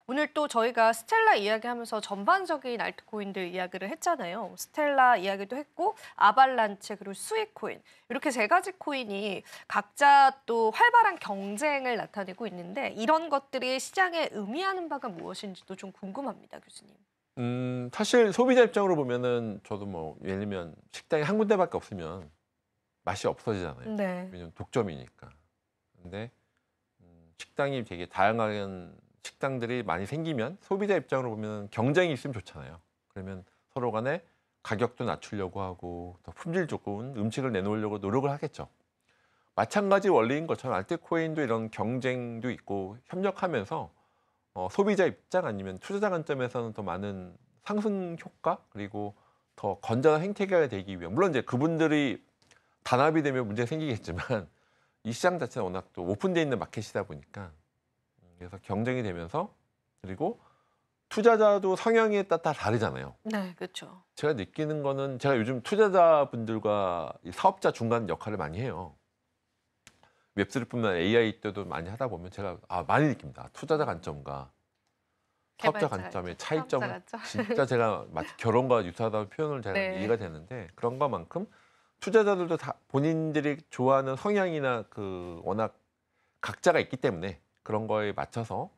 오늘 또 저희가 스텔라 이야기하면서 전반적인 알트코인들 이야기를 했잖아요. 스텔라 이야기도 했고 아발란체 그리고 스위코인 이렇게 세 가지 코인이 각자 또 활발한 경쟁을 나타내고 있는데 이런 것들이 시장에 의미하는 바가 무엇인지도 좀 궁금합니다, 교수님. 사실 소비자 입장으로 보면은 저도 뭐 예를 들면 식당이 한 군데밖에 없으면 맛이 없어지잖아요. 네. 왜냐면 독점이니까. 근데 식당이 되게 다양한 식당들이 많이 생기면 소비자 입장으로 보면 경쟁이 있으면 좋잖아요. 그러면 서로 간에 가격도 낮추려고 하고 더 품질 좋은 음식을 내놓으려고 노력을 하겠죠. 마찬가지 원리인 것처럼 알트코인도 이런 경쟁도 있고 협력하면서 소비자 입장 아니면 투자자 관점에서는 더 많은 상승 효과 그리고 더 건전한 생태계가 되기 위한 물론 이제 그분들이 단합이 되면 문제가 생기겠지만 이 시장 자체는 워낙 또 오픈되어 있는 마켓이다 보니까 그래서 경쟁이 되면서 그리고 투자자도 성향에 따라 다르잖아요. 네, 그렇죠. 제가 느끼는 거는 제가 요즘 투자자분들과 이 사업자 중간 역할을 많이 해요. 웹3뿐만 아니라 AI 때도 많이 하다 보면 제가 많이 느낍니다. 투자자 관점과 사업자 개발자, 관점의 사업자 차이점을 관점. 진짜 제가 마치 결혼과 유사하다고 표현을 잘 네. 이해가 되는데 그런 것만큼 투자자들도 다 본인들이 좋아하는 성향이나 그 워낙 각자가 있기 때문에 그런 거에 맞춰서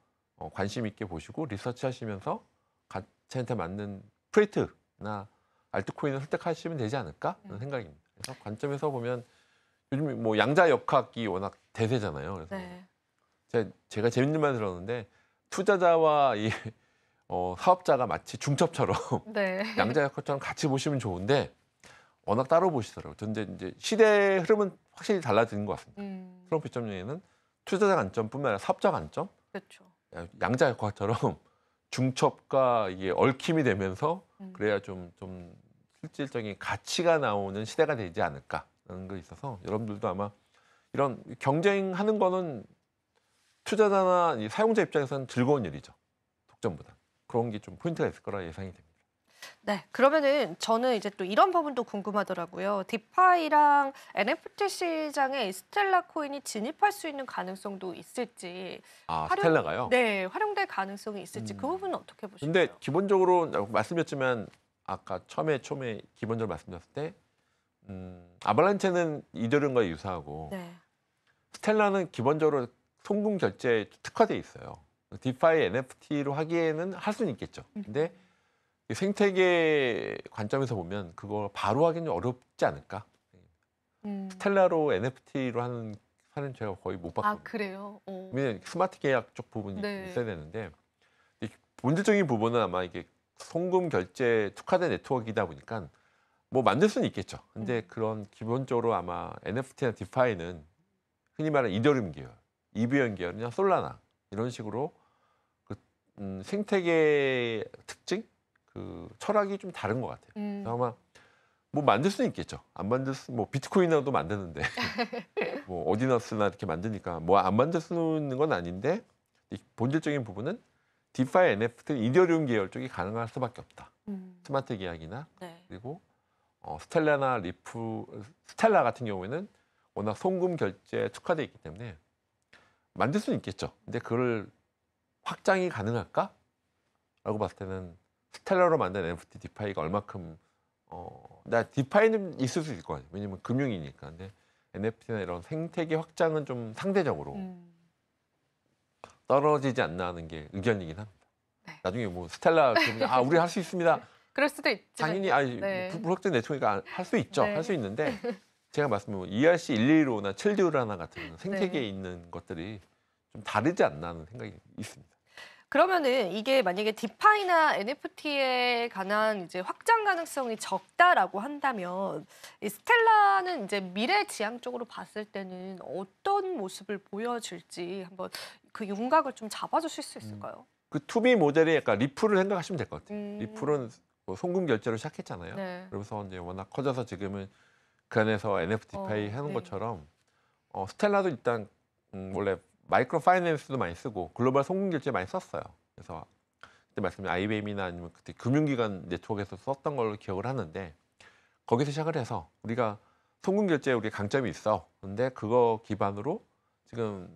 관심 있게 보시고 리서치 하시면서 자기한테 맞는 프레이트나 알트코인을 선택하시면 되지 않을까 하는 생각입니다. 그래서 관점에서 보면 요즘 뭐 양자 역학이 워낙 대세잖아요. 그래서 네. 제가 재밌는 말 들었는데 투자자와 이 사업자가 마치 중첩처럼 네. 양자 역학처럼 같이 보시면 좋은데 워낙 따로 보시더라고요. 근데 이제 시대의 흐름은 확실히 달라지는 것 같습니다. 트럼프 시점에는 투자자 관점뿐만 아니라 사업자 관점, 그렇죠. 양자 역학처럼 중첩과 이게 얽힘이 되면서 그래야 좀 실질적인 가치가 나오는 시대가 되지 않을까 하는 거 있어서 여러분들도 아마 이런 경쟁하는 거는 투자자나 이 사용자 입장에서는 즐거운 일이죠. 독점보다. 그런 게 좀 포인트가 있을 거라 예상이 됩니다. 네, 그러면은 저는 이제 또 이런 부분도 궁금하더라고요. 디파이랑 NFT 시장에 이 스텔라 코인이 진입할 수 있는 가능성도 있을지, 스텔라가요? 네, 활용될 가능성이 있을지 그 부분은 어떻게 근데 보실까요? 기본적으로 말씀드렸지만 아까 처음에 기본적으로 말씀드렸을 때 아발란체는 이더리움과 유사하고 네. 스텔라는 기본적으로 송금 결제에 특화돼 있어요. 디파이 NFT로 하기에는 할 수는 있겠죠. 근데 이 생태계 관점에서 보면 그걸 바로 하기는 어렵지 않을까? 스텔라로 NFT로 하는 사례는 제가 거의 못 아, 봤거든요. 그래요? 왜냐면 스마트 계약 쪽 부분이 네. 있어야 되는데 이 본질적인 부분은 아마 이게 송금 결제 특화된 네트워크이다 보니까 뭐 만들 수는 있겠죠. 근데 그런 기본적으로 아마 NFT나 디파이는 흔히 말하는 이더리움 계열, 이비언 계열이나 솔라나 이런 식으로 그 생태계 특징, 그 철학이 좀 다른 것 같아요. 그래서 아마 뭐 만들 수는 있겠죠. 안 만들 뭐 비트코인이라도 만드는데 뭐 어디너스나 이렇게 만드니까 뭐 안 만들 수 있는 건 아닌데 이 본질적인 부분은 디파이 NFT 이더리움 계열 쪽이 가능할 수밖에 없다. 스마트 계약이나 네. 그리고 스텔라나 스텔라 같은 경우에는 워낙 송금 결제에 특화되어 있기 때문에 만들 수는 있겠죠. 근데 그걸 확장이 가능할까? 라고 봤을 때는 스텔라로 만든 NFT 디파이가 얼마큼 디파이는 있을 수 있을 것 같아요. 왜냐면 금융이니까. 근데 NFT나 이런 생태계 확장은 좀 상대적으로 떨어지지 않나 하는 게 의견이긴 합니다. 네. 나중에 뭐 스텔라 그러면 우리 할 수 있습니다. 그럴 수도 있지만. 당연히 네. 불확정 네트워크가 할 수 있죠. 네. 할 수 있는데 제가 말씀드린 ERC115나 칠디오라나 같은 생태계에 네. 있는 것들이 좀 다르지 않나 하는 생각이 있습니다. 그러면은 이게 만약에 디파이나 NFT에 관한 이제 확장 가능성이 적다라고 한다면 이 스텔라는 이제 미래 지향 쪽으로 봤을 때는 어떤 모습을 보여줄지 한번 그 윤곽을 좀 잡아주실 수 있을까요? 그 투비 모델이 약간 리플을 생각하시면 될 것 같아요. 음. 리플은 뭐 송금 결제로 시작했잖아요. 네. 그러면서 이제 워낙 커져서 지금은 그 안에서 NFT 디파이 하는 네. 것처럼 스텔라도 일단 원래 마이크로 파이낸스도 많이 쓰고 글로벌 송금 결제 많이 썼어요. 그래서 그때 말씀드린 IBM이나 아니면 그때 금융기관 네트워크에서 썼던 걸로 기억을 하는데 거기서 시작을 해서 우리가 송금 결제에 우리 강점이 있어. 근데 그거 기반으로 지금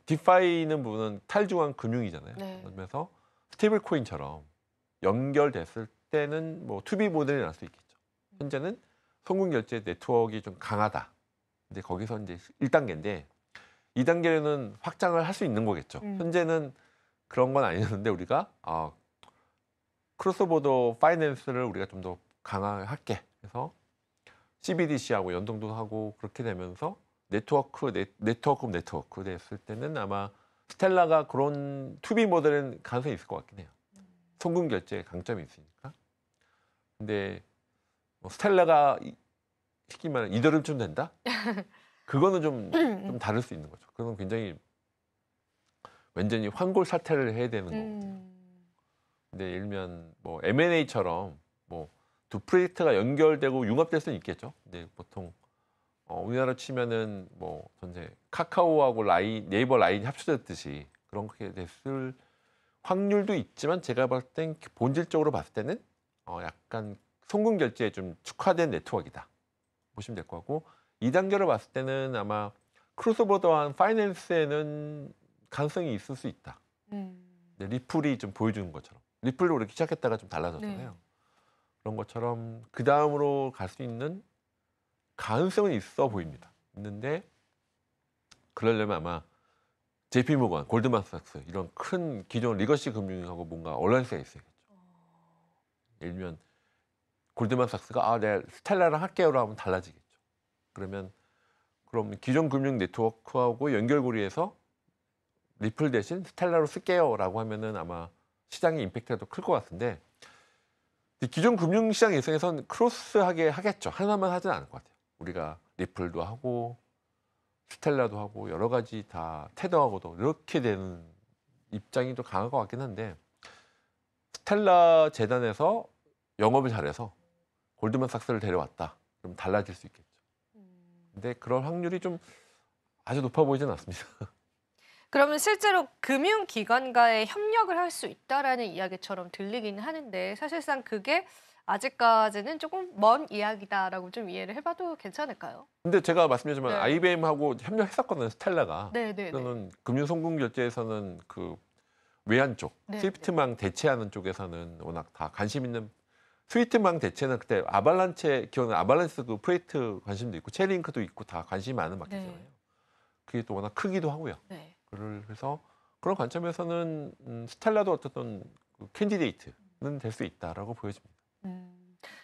디파이는 부분은 탈중앙 금융이잖아요. 네. 그러면서 스테이블 코인처럼 연결됐을 때는 뭐 투비 모델이 날 수 있겠죠. 현재는 송금 결제 네트워크가 좀 강하다. 근데 거기서 이제 1단계인데 2단계는 확장을 할 수 있는 거겠죠. 현재는 그런 건 아니었는데 우리가 크로스보더 파이낸스를 우리가 좀 더 강화할게. 그래서 CBDC하고 연동도 하고 그렇게 되면서 네트워크 됐을 때는 아마 스텔라가 그런 투비 모델은 가능성이 있을 것 같긴 해요. 송금 결제에 강점이 있으니까. 근데 뭐 스텔라가 쉽게 말하면 이더리움쯤 된다? 그거는 좀 다를 수 있는 거죠. 그건 굉장히 완전히 환골 사태를 해야 되는 거거든요. 근데 예를 들면 뭐 M&A처럼 뭐 두 프로젝트가 연결되고 융합될 수는 있겠죠. 근데 보통 우리나라 치면은 뭐 전체 카카오하고 네이버 라인이 합쳐졌듯이 그렇게 됐을 확률도 있지만 제가 봤을 땐 본질적으로 봤을 때는 약간 송금 결제에 좀 특화된 네트워크이다 보시면 될 것 같고 2단계로 봤을 때는 아마 크로스보더한 파이낸스에는 가능성이 있을 수 있다. 네, 리플이 좀 보여주는 것처럼 리플로 이렇게 시작했다가 좀 달라졌잖아요. 네. 그런 것처럼 그 다음으로 갈 수 있는 가능성은 있어 보입니다. 있는데 그러려면 아마 JP모건, 골드만삭스 이런 큰 기존 리거시 금융하고 뭔가 얼라이언스가 있어야겠죠. 예를 들면 골드만삭스가 내가 스텔라랑 할게요라고 하면 달라지겠죠. 그럼 기존 금융 네트워크하고 연결고리에서 리플 대신 스텔라로 쓸게요라고 하면은 아마 시장의 임팩트가 더 클 것 같은데 기존 금융시장 예상에서는 크로스하게 하겠죠. 하나만 하진 않을 것 같아요. 우리가 리플도 하고 스텔라도 하고 여러 가지 다 테더하고도 이렇게 되는 입장이 좀 강할 것 같긴 한데 스텔라 재단에서 영업을 잘해서 골드만삭스를 데려왔다. 그럼 달라질 수 있겠죠. 근데 그럴 확률이 좀 아주 높아 보이진 않습니다. 그러면 실제로 금융기관과의 협력을 할 수 있다라는 이야기처럼 들리기는 하는데 사실상 그게 아직까지는 조금 먼 이야기다라고 좀 이해를 해봐도 괜찮을까요? 근데 제가 말씀드렸지만 네. IBM하고 협력했었거든요. 스텔라가. 네네네. 그거는 금융송금 결제에서는 그 외환 쪽, 네, 스위프트망 대체하는 쪽에서는 워낙 다 관심 있는 스위프트망 대체는 그때 아발란스 그 프로젝트 관심도 있고 체리링크도 있고 다 관심이 많은 마켓이잖아요. 네. 그게 또 워낙 크기도 하고요. 네. 그래서 그런 관점에서는 스텔라도 어쨌든 그 캔디데이트는 될 수 있다라고 보여집니다.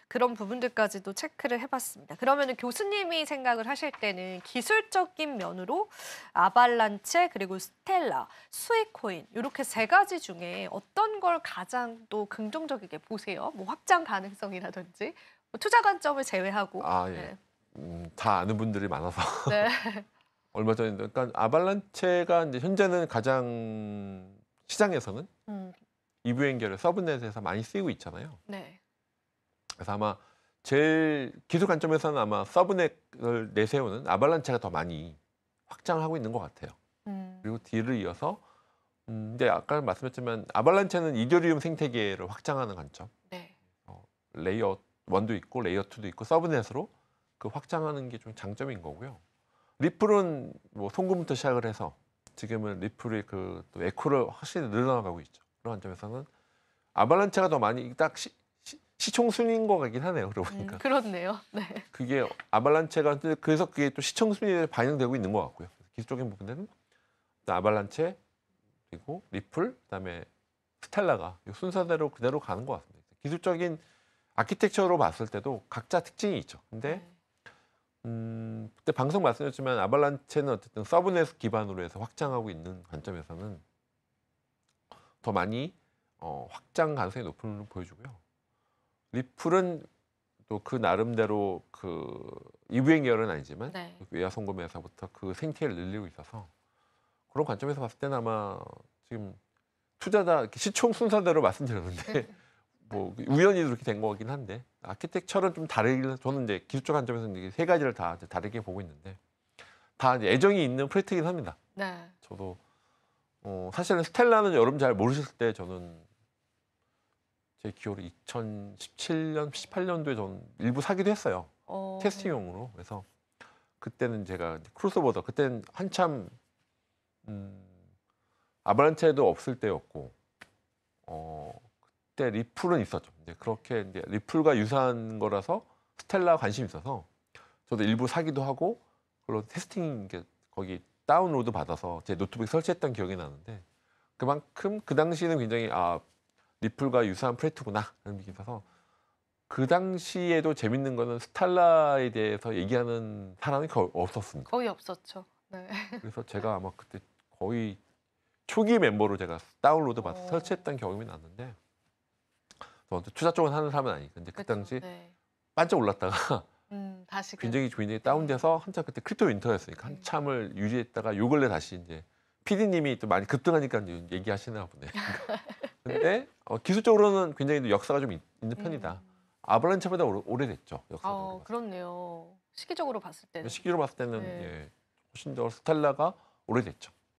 그런 부분들까지도 체크를 해봤습니다. 그러면 교수님이 생각을 하실 때는 기술적인 면으로 아발란체 그리고 스텔라, 스위코인 이렇게 세 가지 중에 어떤 걸 가장 또 긍정적이게 보세요? 뭐 확장 가능성이라든지 뭐 투자 관점을 제외하고. 예. 다 아는 분들이 많아서 네. 얼마 전에 그러니까 아발란체가 이제 현재는 가장 시장에서는 이브 연결의 서브넷에서 많이 쓰이고 있잖아요. 네. 그래서 아마 제일 기술 관점에서는 아마 서브넷을 내세우는 아발란체가 더 많이 확장하고 있는 것 같아요. 그리고 뒤를 이어서 근데 아까 말씀했지만 아발란체는 이더리움 생태계를 확장하는 관점. 네. 레이어 1도 있고 레이어 2도 있고 서브넷으로 그 확장하는 게 좀 장점인 거고요. 리플은 뭐 송금부터 시작을 해서 지금은 리플이 그 또 에코를 확실히 늘어나가고 있죠. 그런 관점에서는 아발란체가 더 많이 딱 시총 순위인 것 같긴 하네요. 그러고 보니까 그렇네요. 네. 그게 아발란체가 그래서 그게 또 시총 순위에 반영되고 있는 것 같고요. 기술적인 부분들은 아발란체 그리고 리플 그다음에 스텔라가 이 순서대로 그대로 가는 것 같습니다. 기술적인 아키텍처로 봤을 때도 각자 특징이 있죠. 근데 그때 방송 말씀드렸지만 아발란체는 어쨌든 서브넷 기반으로 해서 확장하고 있는 관점에서는 더 많이 확장 가능성이 높은 걸 보여주고요. 리플은 또 그 나름대로 그 이브행 계열은 아니지만 네. 외화 송금에서부터 그 생태를 늘리고 있어서 그런 관점에서 봤을 때는 아마 지금 투자자 이렇게 시총 순서대로 말씀드렸는데 뭐 우연히 그렇게 된 거긴 한데 아키텍처는 좀 다르긴 저는 이제 기술적 관점에서는 이게 세 가지를 다 이제 다르게 보고 있는데 다 이제 애정이 있는 프로젝트긴 합니다. 네. 저도 사실은 스텔라는 여러분 잘 모르실 때 저는 제 기억으로 2017년, 18년도에 저는 일부 사기도 했어요. 테스팅용으로. 그래서 그때는 제가 크로스보더 그때는 한참 아발란체도 없을 때였고 그때 리플은 있었죠. 이제 그렇게 이제 리플과 유사한 거라서 스텔라 관심이 있어서 저도 일부 사기도 하고 그걸로 테스팅 거기 다운로드 받아서 제 노트북에 설치했던 기억이 나는데 그만큼 그 당시에는 굉장히 리플과 유사한 프레트구나 라는 느낌이 있어서 그 당시에도 재밌는 거는 스텔라에 대해서 얘기하는 사람이 거의 없었습니다. 거의 없었죠. 네. 그래서 제가 아마 그때 거의 초기 멤버로 제가 다운로드 받아서 설치했던 경험이 났는데 저한테 투자 쪽은 하는 사람은 아니니까 근데 그 그쵸. 당시 네. 반짝 올랐다가 다시 굉장히 다운돼서 한참 그때 크립토 윈터였으니까 한참을 유지했다가 요 근래 다시 이제 PD님이 또 많이 급등하니까 이제 얘기하시나 보네. 근데 기술적으로는 굉장히 역사가 좀 있는 편이다. 아발란체보다 오래됐죠 역사적으로. 그렇네요. 시기적으로 봤을 때는. 시기로 봤을 때는 네. 예, 훨씬 더 스텔라가 오래됐죠.